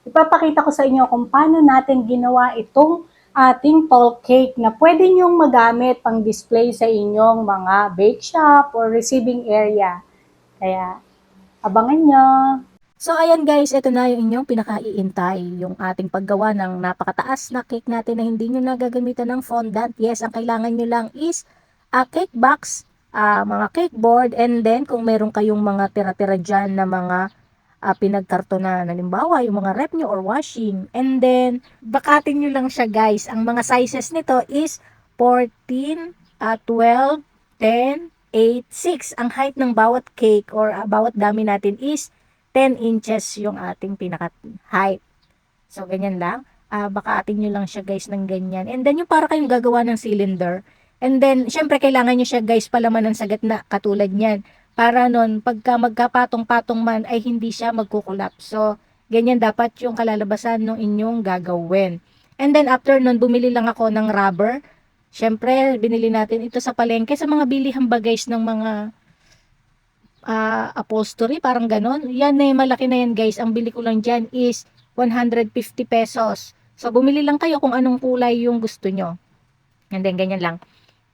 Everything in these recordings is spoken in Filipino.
Ipapakita ko sa inyo kung paano natin ginawa itong ating tall cake na pwede nyong magamit pang display sa inyong mga bake shop or receiving area. Kaya, abangan nyo! So ayan guys, ito na yung inyong pinakaiintay, yung ating paggawa ng napakataas na cake natin na hindi nyo na gagamitan ng fondant. Yes, ang kailangan nyo lang is a cake box, mga cake board, and then kung meron kayong mga tira-tira dyan na mga pinagkartonan, halimbawa yung mga rep nyo or washing. And then, bakatin nyo lang siya guys. Ang mga sizes nito is 14, 12, 10, 8, 6. Ang height ng bawat cake or bawat dami natin is 10 inches yung ating pinaka-height. So, ganyan lang. Bakatin nyo lang siya guys ng ganyan. And then, yung para kayong gagawa ng cylinder. And then, syempre, kailangan nyo siya guys palamanan sa gitna, katulad niyan. Para nun, pagka magkapatong-patong man, ay hindi siya magkukulap. So, ganyan dapat yung kalalabasan ng inyong gagawin. And then, after nun, bumili lang ako ng rubber. Syempre, binili natin ito sa palengke, sa mga bilihan ba guys ng mga upholstery, parang ganon. Yan na malaki na yan guys. Ang bili ko lang dyan is 150 pesos. So, bumili lang kayo kung anong kulay yung gusto nyo. And then, ganyan lang.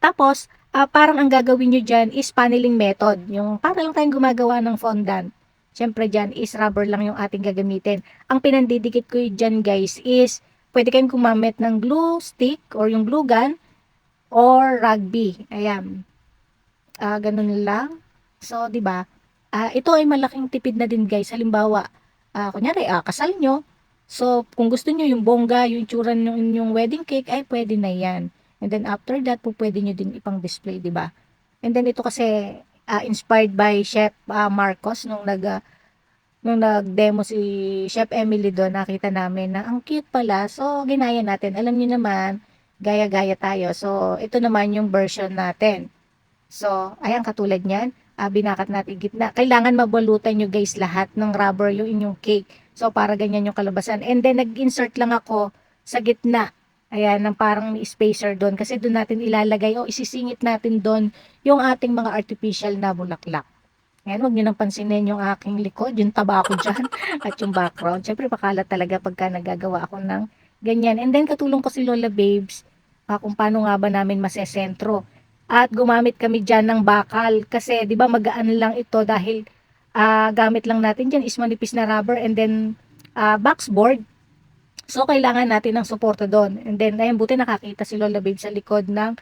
Tapos, parang ang gagawin nyo dyan is paneling method. Yung para lang tayong gumagawa ng fondant. Siyempre dyan is rubber lang yung ating gagamitin. Ang pinandidikit ko dyan guys is pwede kayong gumamit ng glue stick or yung glue gun or rugby. Ayan. Ganun lang. So, 'di ba? Ito ay malaking tipid na din, guys. Halimbawa, kunyari, kasal nyo. So, kung gusto nyo yung bongga, yung itsura ng inyong wedding cake, ay pwede na yan. And then, after that, po pwede nyo din ipang display, 'di ba? And then, ito kasi, inspired by Chef Marcos, nung nag-demo si Chef Emily doon, nakita namin na ang cute pala. So, ginaya natin. Alam niyo naman, gaya-gaya tayo. So, ito naman yung version natin. So, ayan katulad niyan, binakat natin gitna. Kailangan mabalutan nyo guys lahat ng rubber yung inyong cake. So, para ganyan yung kalabasan. And then, nag-insert lang ako sa gitna. Ayan, ng parang may spacer doon. Kasi doon natin ilalagay o isisingit natin doon yung ating mga artificial na bulaklak. Ayan, huwag nyo nang pansinin yung aking likod, yung taba ko dyan, at yung background. Siyempre, pakalat talaga pagka nagagawa ako ng ganyan. And then, katulong ko si Lola Babes, kung paano nga ba namin masesentro. At gumamit kami dyan ng bakal. Kasi, di ba, magaan lang ito dahil gamit lang natin dyan is manipis na rubber and then boxboard. So, kailangan natin ng suporta doon. And then, ayun, buti nakakita si Lola Babes sa likod ng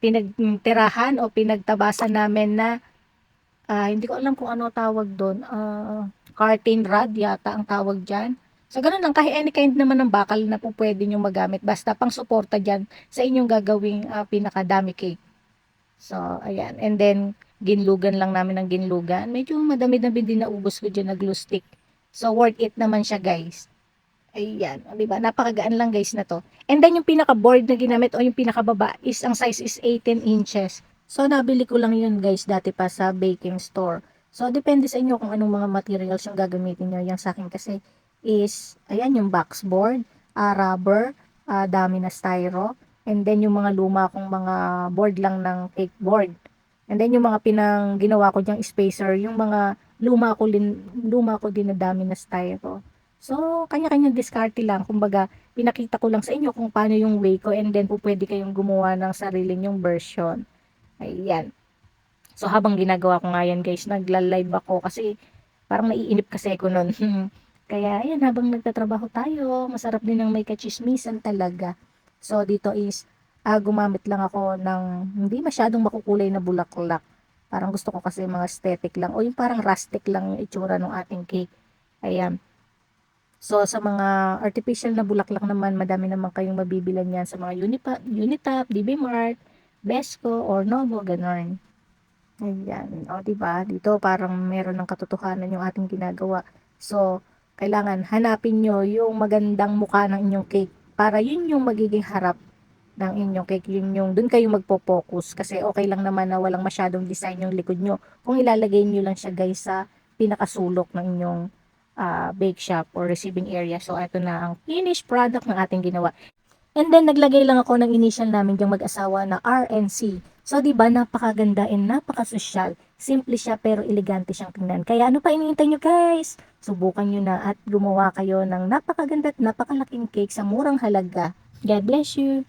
pinagtirahan o pinagtabasan namin na hindi ko alam kung ano tawag doon. Curtain rod yata ang tawag dyan. So, ganun lang. Kahit any kind naman ng bakal na po pwede nyo magamit. Basta pang suporta dyan sa inyong gagawing pinakadami cake. So, ayan. And then, ginlugan lang namin ng ginlugan. Medyo madami-dami din naubos ko dyan na glue stick. So, worth it naman siya, guys. Ayan. O, diba? Napakagaan lang, guys, na to. And then, yung pinaka-board na ginamit o yung pinakababa is, ang size is 18 inches. So, nabili ko lang yun, guys, dati pa sa baking store. So, depende sa inyo kung anong mga materials yung gagamitin nyo. Yung sa akin kasi is, ayan, yung boxboard, rubber, dami na styro, and then yung mga luma kong mga board lang ng cake board. And then yung mga ginawa ko diyang spacer, yung mga luma ko din na dami na styro. So, kanya-kanyang diskarte lang. Kumbaga, pinakita ko lang sa inyo kung paano yung way ko and then po pwede kayong gumawa ng sarili nyong version. Ayan. So, habang ginagawa ko nga yan guys, nagla-live ako kasi parang naiinip kasi ako nun. Kaya, ayan, habang nagtatrabaho tayo, masarap din ng may kachismisan talaga. So, dito is, gumamit lang ako ng hindi masyadong makukulay na bulaklak. Parang gusto ko kasi mga aesthetic lang o yung parang rustic lang yung itsura ng ating cake. Ayan. So, sa mga artificial na bulaklak naman, madami naman kayong mabibilan yan sa mga Unitap, DB Mart, Besco, or Novo, ganon. Ayan. O, diba? Dito parang meron ng katotohanan yung ating ginagawa. So, kailangan hanapin nyo yung magandang mukha ng inyong cake para yun yung magiging harap ng inyong cake. Yun yung, dun kayo magpo-focus. Kasi okay lang naman na walang masyadong design yung likod nyo. Kung ilalagay nyo lang siya guys sa pinakasulok ng inyong bake shop or receiving area. So, ito na ang finished product ng ating ginawa. And then, naglagay lang ako ng initial namin yung mag-asawa na RNC. So, di ba napakaganda and napakasosyal. Simple siya pero elegante siyang tingnan. Kaya ano pa iniintay nyo guys? Subukan nyo na at gumawa kayo ng napakaganda at napakalaking cake sa murang halaga. God bless you!